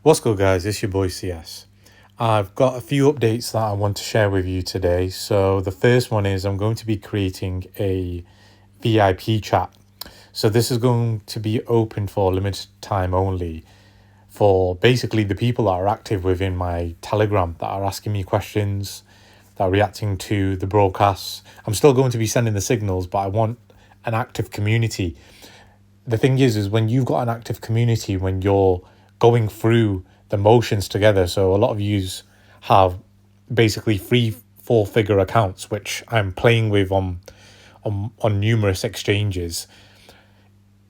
What's good, guys? It's your boy CS. I've got a few updates that I want to share with you today. So, the first one is I'm going to be creating a VIP chat. So, this is going to be open for limited time only for basically the people that are active within my Telegram that are asking me questions, that are reacting to the broadcasts. I'm still going to be sending the signals, but I want an active community. The thing is when you've got an active community, when you're going through the motions together, so a lot of yous have basically three four-figure accounts which I'm playing with on numerous exchanges.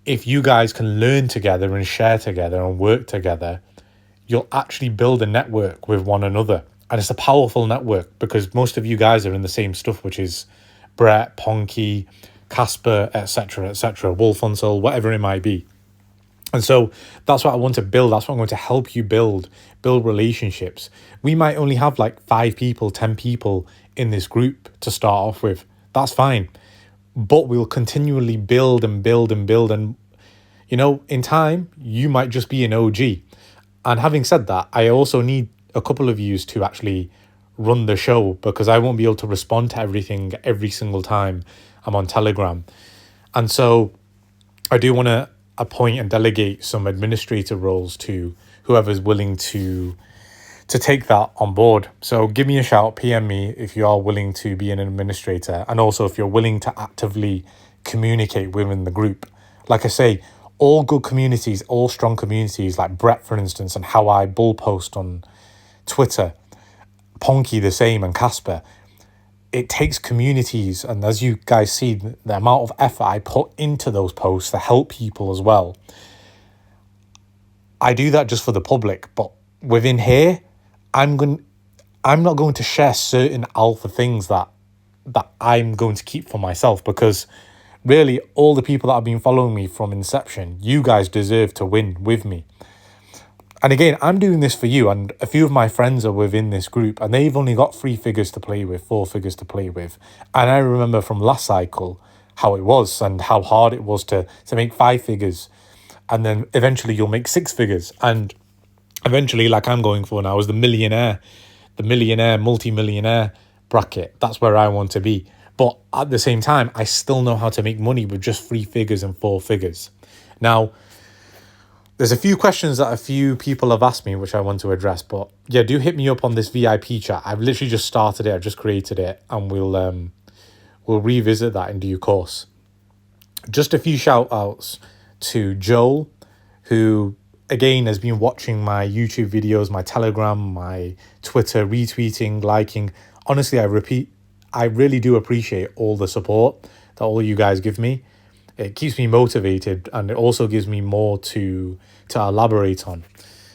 If you guys can learn together and share together and work together, you'll actually build a network with one another. And it's a powerful network because most of you guys are in the same stuff, which is Brett, Ponky, Casper, etc., Wolf on Soul, whatever it might be. And so that's what I want to build. That's what I'm going to help you build relationships. We might only have like 5 people, 10 people in this group to start off with. That's fine. But we'll continually build and build and build. And, in time, you might just be an OG. And having said that, I also need a couple of yous to actually run the show because I won't be able to respond to everything every single time I'm on Telegram. And so I do want to appoint and delegate some administrator roles to whoever's willing to take that on board. So give me a shout, PM me if you are willing to be an administrator, and also if you're willing to actively communicate within the group. Like I say, all good communities, all strong communities, like Brett, for instance, and how I bull post on Twitter, Ponky the same, and Casper. It takes communities, and as you guys see, the amount of effort I put into those posts to help people as well. I do that just for the public, but within here, I'm not going to share certain alpha things that I'm going to keep for myself, because really all the people that have been following me from inception, you guys deserve to win with me. And again, I'm doing this for you, and a few of my friends are within this group, and they've only got 3 figures to play with, 4 figures to play with. And I remember from last cycle how it was and how hard it was to make 5 figures. And then eventually you'll make 6 figures. And eventually, like I'm going for now, is the millionaire, multi-millionaire bracket. That's where I want to be. But at the same time, I still know how to make money with just 3 figures and 4 figures. Now, there's a few questions that a few people have asked me, which I want to address. But yeah, do hit me up on this VIP chat. I've literally just started it. I've just created it, and we'll revisit that in due course. Just a few shout outs to Joel, who again has been watching my YouTube videos, my Telegram, my Twitter, retweeting, liking. Honestly, I really do appreciate all the support that all you guys give me. It keeps me motivated, and it also gives me more to elaborate on.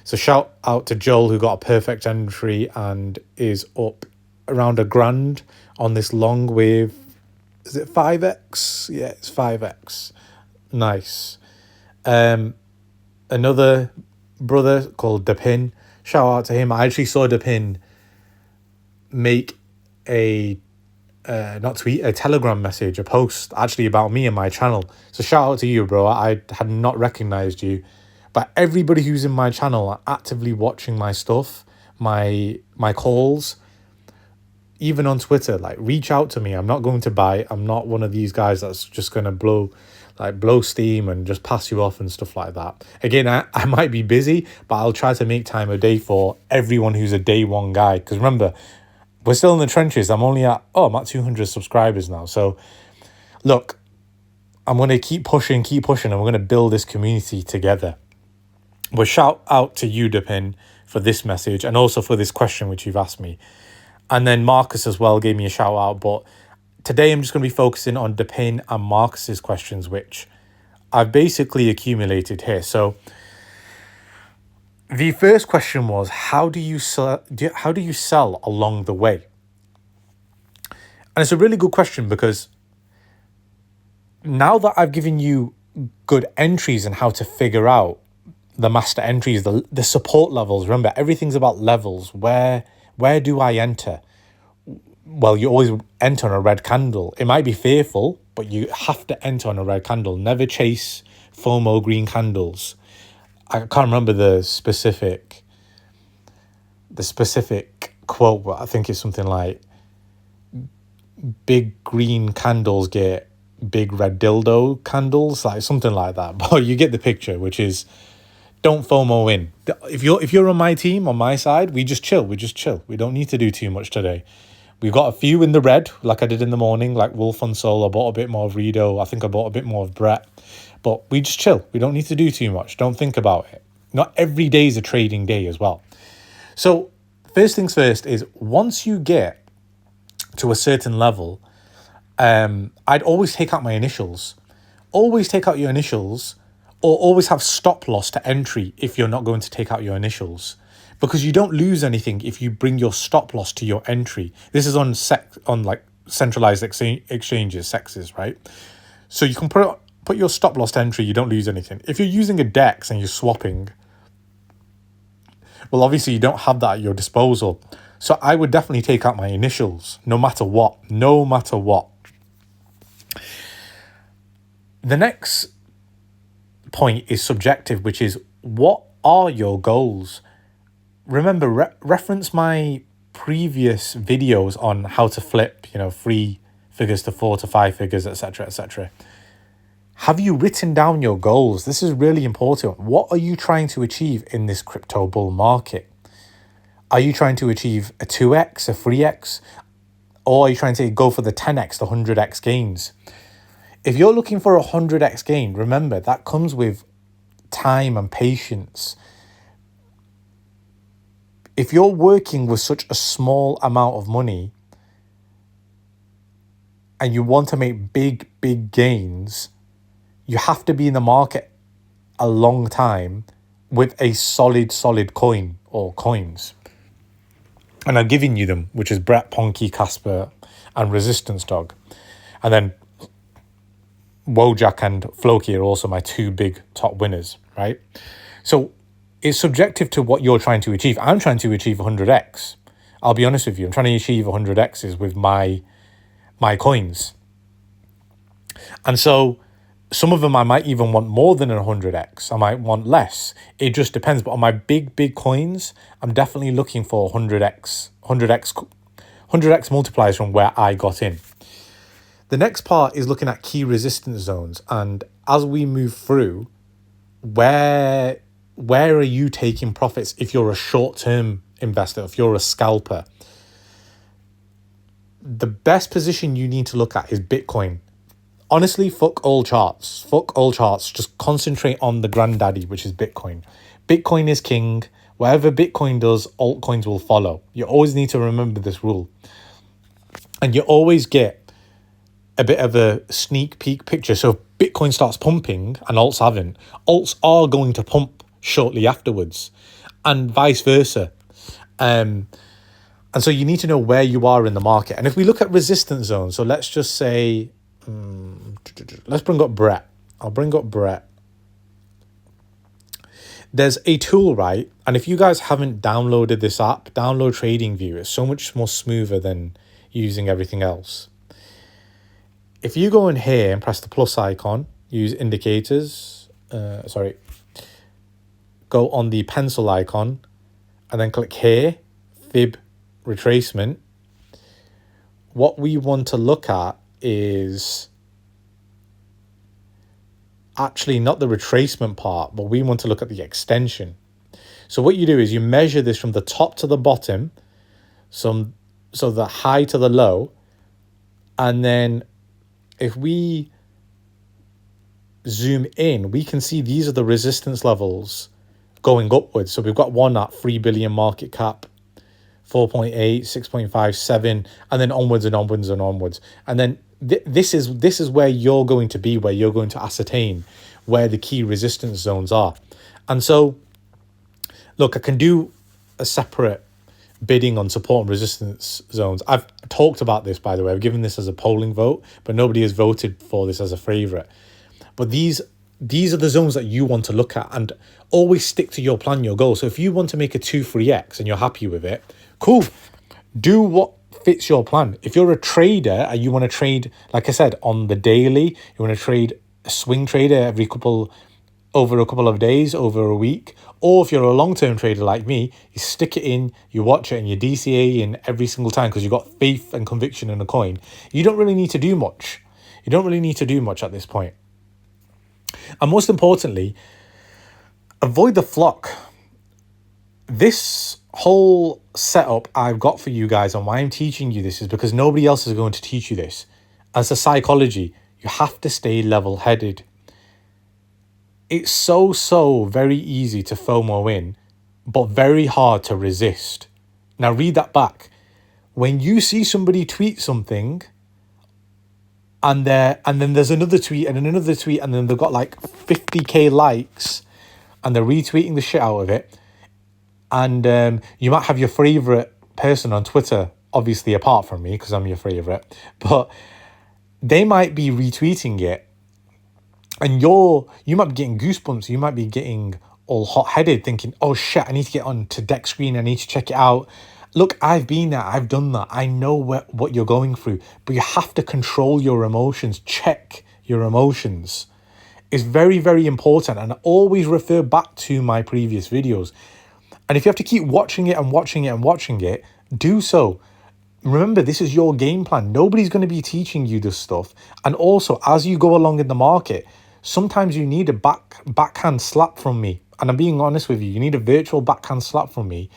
So shout out to Joel, who got a perfect entry and is up around $1,000 on this long with, is it 5x? Yeah, it's 5x. Nice. Another brother called Depin, shout out to him. I actually saw Depin make a Telegram message, a post actually about me and my channel. So shout out to you, bro. I had not recognized you, but everybody who's in my channel are actively watching my stuff, my calls, even on Twitter. Like, reach out to me. I'm not going to bite. I'm not one of these guys that's just gonna blow steam and just pass you off and stuff like that. Again, I might be busy, but I'll try to make time a day for everyone who's a day one guy. Because remember, we're still in the trenches. I'm at 200 subscribers now. So look, I'm going to keep pushing, and we're going to build this community together. But shout out to you, Depin, for this message and also for this question which you've asked me. And then Marcus as well gave me a shout out. But today I'm just going to be focusing on Depin and Marcus's questions, which I've basically accumulated here. So the first question was, how do you sell along the way? And it's a really good question, because now that I've given you good entries and how to figure out the master entries, the support levels, remember, everything's about levels. Where do I enter? Well, you always enter on a red candle. It might be fearful, but you have to enter on a red candle. Never chase FOMO green candles. I can't remember the specific the specific quote, but I think it's something like big green candles get big red dildo candles, like something like that. But you get the picture, which is don't FOMO in. If you're on my team, on my side, we just chill. We don't need to do too much today. We've got a few in the red, like I did in the morning, like Wolf on Soul. I bought a bit more of Rido. I think I bought a bit more of Brett. But we just chill. We don't need to do too much. Don't think about it. Not every day is a trading day as well. So first things first is once you get to a certain level, I'd always take out my initials. Always take out your initials, or always have stop loss to entry if you're not going to take out your initials. Because you don't lose anything if you bring your stop loss to your entry. This is on like centralized exchanges, sexes, right? So you can put your stop loss to entry, you don't lose anything. If you're using a DEX and you're swapping, well, obviously you don't have that at your disposal. So I would definitely take out my initials, no matter what. The next point is subjective, which is what are your goals? Remember, reference my previous videos on how to flip, 3 figures to 4 to 5 figures, etc., etc. Have you written down your goals? This is really important. What are you trying to achieve in this crypto bull market? Are you trying to achieve a 2x, a 3x? Or are you trying to go for the 10x, the 100x gains? If you're looking for a 100x gain, remember, that comes with time and patience. If you're working with such a small amount of money and you want to make big, big gains, you have to be in the market a long time with a solid coin or coins. And I'm giving you them, which is Brett, Ponky, Casper, and Resistance Dog. And then Wojak and Floki are also my 2 big top winners, right? So it's subjective to what you're trying to achieve. I'm trying to achieve 100x. I'll be honest with you. I'm trying to achieve 100x's with my coins. And so some of them I might even want more than 100x. I might want less. It just depends. But on my big coins, I'm definitely looking for 100x multipliers from where I got in. The next part is looking at key resistance zones. And as we move through, where are you taking profits if you're a short-term investor, if you're a scalper? The best position you need to look at is Bitcoin. Honestly, fuck all charts. Just concentrate on the granddaddy, which is Bitcoin. Bitcoin is king. Whatever Bitcoin does, altcoins will follow. You always need to remember this rule. And you always get a bit of a sneak peek picture. So if Bitcoin starts pumping and alts haven't, alts are going to pump shortly afterwards, and vice versa. And so you need to know where you are in the market. And if we look at resistance zones, so let's just say, let's bring up Brett. I'll bring up Brett. There's a tool, right? And if you guys haven't downloaded this app, download TradingView. It's so much more smoother than using everything else. If you go in here and press the plus icon, use indicators, go on the pencil icon and then click here, fib retracement. What we want to look at is actually not the retracement part, but we want to look at the extension. So what you do is you measure this from the top to the bottom, so the high to the low, and then if we zoom in, we can see these are the resistance levels going upwards. So we've got one at 3 billion market cap, 4.8, 6.5, 7, and then onwards and onwards and onwards. And then this is where you're going to be, where you're going to ascertain where the key resistance zones are. And so, look, I can do a separate bidding on support and resistance zones. I've talked about this, by the way. I've given this as a polling vote, but nobody has voted for this as a favorite. But these are the zones that you want to look at, and always stick to your plan, your goal. So if you want to make a 2-3x and you're happy with it, cool. Do what fits your plan. If you're a trader and you want to trade, like I said, on the daily, you want to trade a swing trader every couple over a couple of days, over a week. Or if you're a long-term trader like me, you stick it in, you watch it, and you DCA in every single time because you've got faith and conviction in a coin. You don't really need to do much. You don't really need to do much at this point. And most importantly, avoid the flock. This whole setup I've got for you guys and why I'm teaching you this is because nobody else is going to teach you this. As a psychology, you have to stay level-headed. It's so very easy to FOMO in, but very hard to resist. Now read that back. When you see somebody tweet something and then there's another tweet and another tweet and then they've got like 50k likes and they're retweeting the shit out of it, and you might have your favorite person on Twitter, obviously apart from me because I'm your favorite, but they might be retweeting it and you might be getting goosebumps, you might be getting all hot-headed thinking, oh shit, I need to get on to Deck Screen, I need to check it out. Look, I've been there, I've done that, I know what you're going through, but you have to control your emotions, check your emotions. It's very important, and always refer back to my previous videos. And if you have to keep watching it and watching it and watching it, do so. Remember, this is your game plan. Nobody's going to be teaching you this stuff. And also, as you go along in the market, sometimes you need a backhand slap from me. And I'm being honest with you, you need a virtual backhand slap from me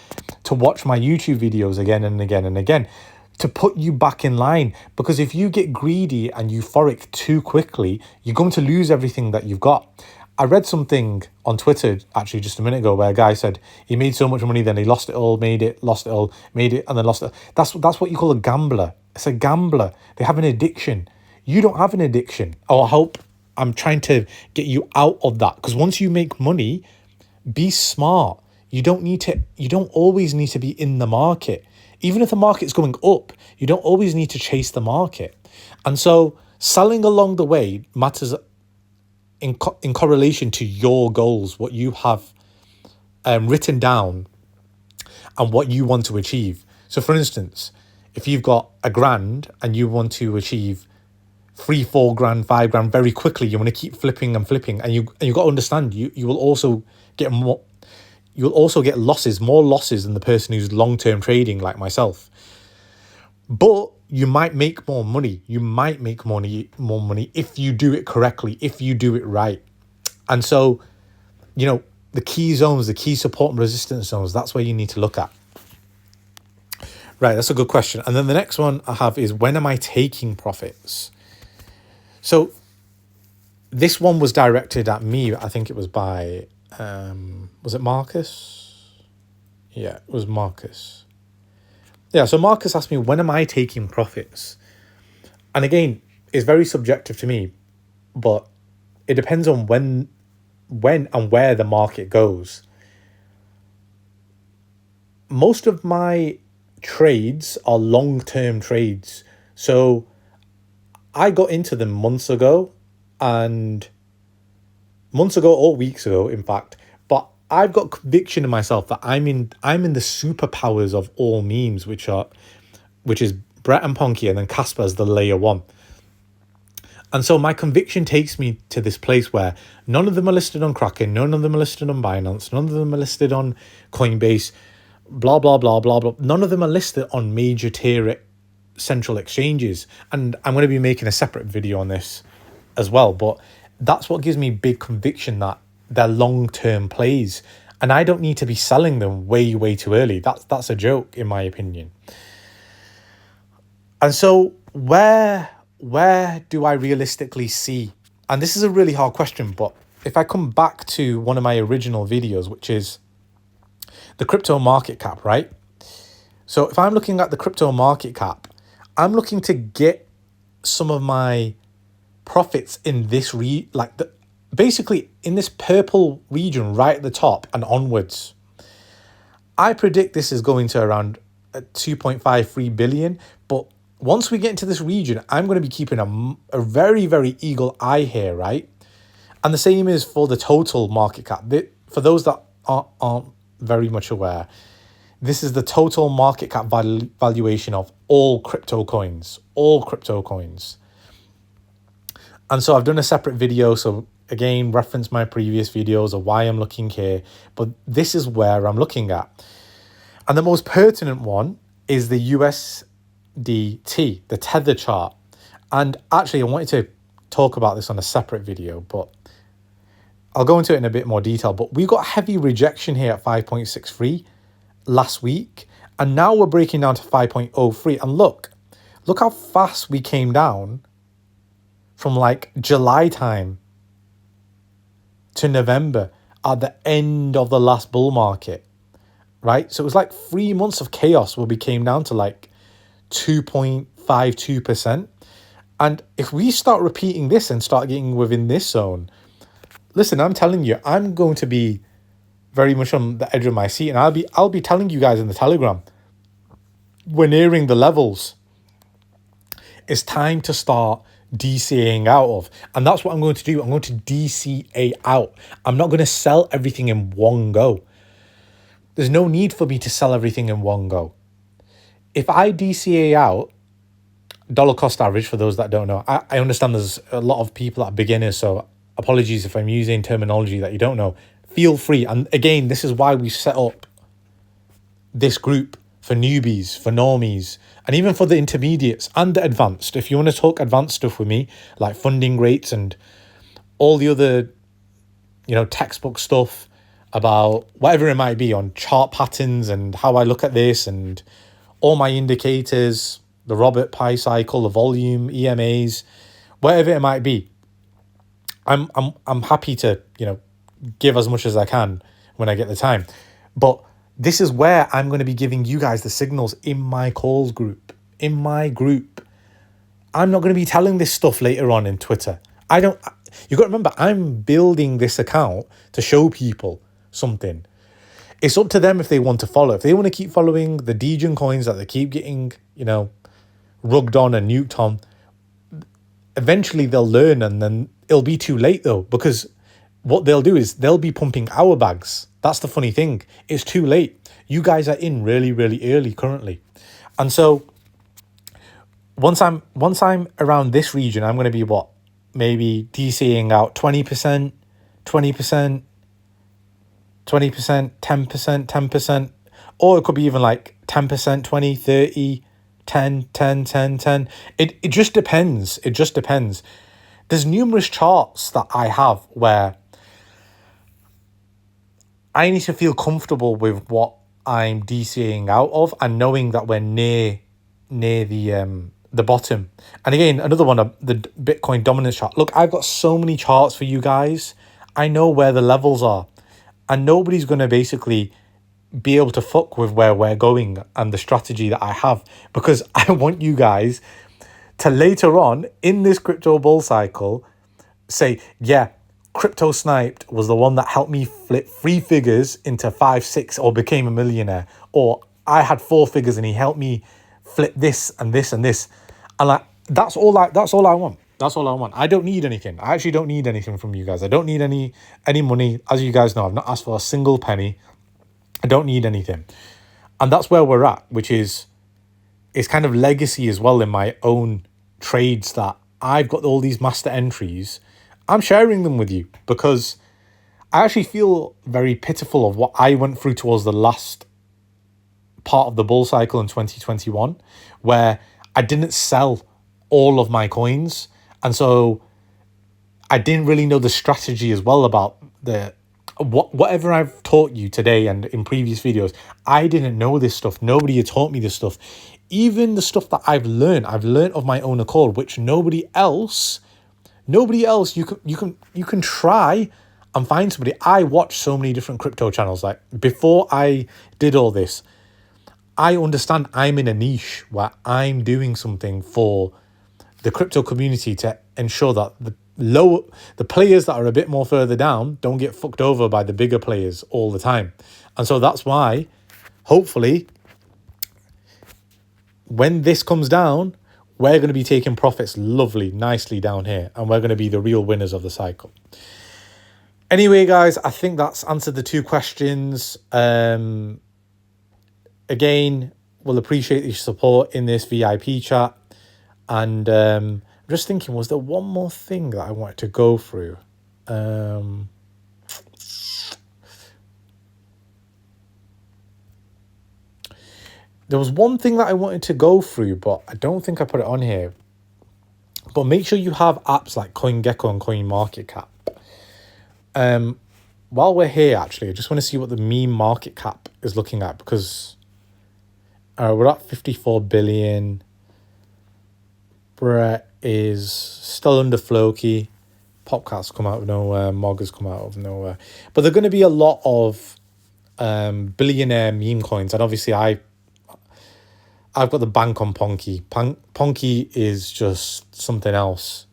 to watch my YouTube videos again and again and again, to put you back in line. Because if you get greedy and euphoric too quickly, you're going to lose everything that you've got. I read something on Twitter actually just a minute ago where a guy said he made so much money, then he lost it all, made it, lost it all, made it, and then lost it. That's what you call a gambler. It's a gambler. They have an addiction. You don't have an addiction. Oh, I hope I'm trying to get you out of that. Because once you make money, be smart. You don't always need to be in the market. Even if the market's going up, you don't always need to chase the market. And so selling along the way matters in correlation to your goals, what you have written down and what you want to achieve. So for instance, if you've got $1,000 and you want to achieve 3, 4 grand, 5 grand very quickly, you want to keep flipping and flipping, and you've got to understand you will also get more. You'll also get more losses than the person who's long-term trading like myself. But you might make more money. You might make more money if you do it correctly, if you do it right. And so, the key zones, the key support and resistance zones, that's where you need to look at. Right, that's a good question. And then the next one I have is, when am I taking profits? So this one was directed at me. I think it was by, was it Marcus? Yeah, it was Marcus. Yeah, so Marcus asked me, when am I taking profits? And again, it's very subjective to me, but it depends on when and where the market goes. Most of my trades are long-term trades. So I got into them months ago or weeks ago, in fact, but I've got conviction in myself that I'm in the superpowers of all memes, which is Brett and Ponky and then Casper as the layer 1. And so my conviction takes me to this place where none of them are listed on Kraken, none of them are listed on Binance, none of them are listed on Coinbase, blah, blah, blah, blah, blah. None of them are listed on major tier central exchanges. And I'm going to be making a separate video on this as well. But that's what gives me big conviction that they're long-term plays. And I don't need to be selling them way, way too early. That's a joke, in my opinion. And so where do I realistically see? And this is a really hard question, but if I come back to one of my original videos, which is the crypto market cap, right? So if I'm looking at the crypto market cap, I'm looking to get some of my profits in this basically in this purple region right at the top and onwards. I predict this is going to around 2.53 billion, but once we get into this region, I'm going to be keeping a very, very eagle eye here, right? And the same is for the total market cap. For those that aren't very much aware, this is the total market cap valuation of all crypto coins. And so I've done a separate video. So again, reference my previous videos of why I'm looking here, but this is where I'm looking at. And the most pertinent one is the USDT, the tether chart. And actually, I wanted to talk about this on a separate video, but I'll go into it in a bit more detail. But we got heavy rejection here at 5.63 last week, and now we're breaking down to 5.03. And look how fast we came down from like July time to November at the end of the last bull market, right? So it was like 3 months of chaos where we came down to like 2.52%. And if we start repeating this and start getting within this zone, listen, I'm telling you, I'm going to be very much on the edge of my seat, and I'll be telling you guys in the Telegram, we're nearing the levels. It's time to start DCAing out of. And that's what I'm going to do. I'm going to DCA out. I'm not going to sell everything in one go. There's no need for me to sell everything in one go. If I DCA out, dollar cost average, for those that don't know, I understand there's a lot of people that are beginners, so apologies if I'm using terminology that you don't know. Feel free. And again, this is why we set up this group for newbies, for normies, and even for the intermediates and the advanced. If you want to talk advanced stuff with me, like funding rates and all the other, textbook stuff about whatever it might be on chart patterns and how I look at this and all my indicators, the Robert Pie cycle, the volume, EMAs, whatever it might be, I'm happy to, give as much as I can when I get the time. But this is where I'm going to be giving you guys the signals in my calls group, in my group. I'm not going to be telling this stuff later on in Twitter. You got to remember, I'm building this account to show people something. It's up to them if they want to follow. If they want to keep following the Degen coins that they keep getting, rugged on and nuked on, eventually they'll learn, and then it'll be too late though, because what they'll do is they'll be pumping our bags. That's the funny thing. It's too late. You guys are in really, really early currently. And so once I'm around this region, I'm going to be maybe DCing out 20%, 20%, 20%, 10%, 10%, or it could be even like 10%, 20, 30, 10, 10, 10, 10. It just depends. It just depends. There's numerous charts that I have where I need to feel comfortable with what I'm DCAing out of and knowing that we're near the bottom. And again, another one, the Bitcoin dominance chart. Look, I've got so many charts for you guys. I know where the levels are, and nobody's going to basically be able to fuck with where we're going and the strategy that I have, because I want you guys to later on in this crypto bull cycle say, yeah, Crypto Sniped was the one that helped me flip 3 figures into 5, 6, or became a millionaire. Or I had 4 figures and he helped me flip this and this and this. And that's all I want. That's all I want. I don't need anything. I actually don't need anything from you guys. I don't need any money. As you guys know, I've not asked for a single penny. I don't need anything. And that's where we're at, which is, it's kind of legacy as well in my own trades, that I've got all these master entries. I'm sharing them with you because I actually feel very pitiful of what I went through towards the last part of the bull cycle in 2021, where I didn't sell all of my coins. And so I didn't really know the strategy as well about whatever I've taught you today and in previous videos. I didn't know this stuff. Nobody had taught me this stuff. Even the stuff that I've learned of my own accord, which nobody else, you can try and find somebody. I watched so many different crypto channels. Like, before I did all this, I understand I'm in a niche where I'm doing something for the crypto community to ensure that the players that are a bit more further down don't get fucked over by the bigger players all the time. And so that's why, hopefully, when this comes down, we're going to be taking profits nicely down here, and we're going to be the real winners of the cycle. Anyway, guys, I think that's answered the 2 questions. Again, we'll appreciate your support in this VIP chat. And I'm just thinking, was there one more thing that I wanted to go through? There was one thing that I wanted to go through, but I don't think I put it on here. But make sure you have apps like CoinGecko and CoinMarketCap. While we're here, actually, I just want to see what the meme market cap is looking at, because we're at 54 billion. Brett is still under Floki. Popcat's come out of nowhere. Mog has come out of nowhere. But there are going to be a lot of billionaire meme coins. And obviously, I've got the bank on Ponky. Ponky is just something else.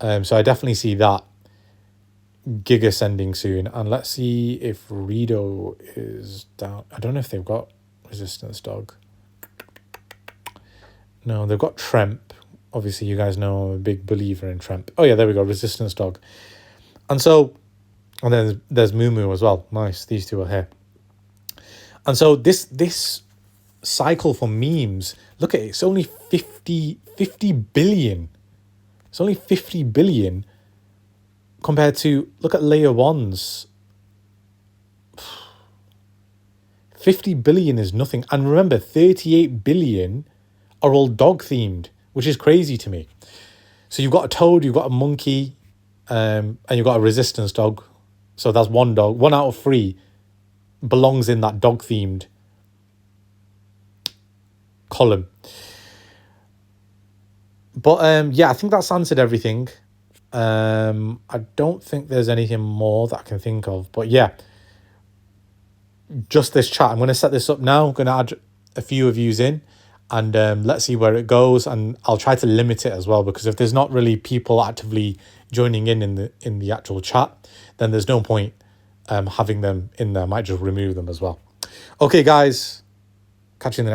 So I definitely see that gig ascending soon. And let's see if Redo is down. I don't know if they've got Resistance Dog. No, they've got Tremp. Obviously, you guys know I'm a big believer in Tremp. Oh, yeah, there we go. Resistance Dog. And then there's Moo as well. Nice. These two are here. And so this cycle for memes, look at it. It's only 50 billion. It's only 50 billion compared to, look at layer ones. 50 billion is nothing. And remember, 38 billion are all dog themed, which is crazy to me. So you've got a toad, you've got a monkey, and you've got a resistance dog. So that's one dog. 1 out of 3 belongs in that dog themed column. But yeah, I think that's answered everything. I don't think there's anything more that I can think of. But yeah, just this chat. I'm going to set this up now. I'm going to add a few of yous in. And let's see where it goes, and I'll try to limit it as well, because if there's not really people actively joining in the actual chat, then there's no point having them in there. I might just remove them as well. Okay, guys, catch you in the next.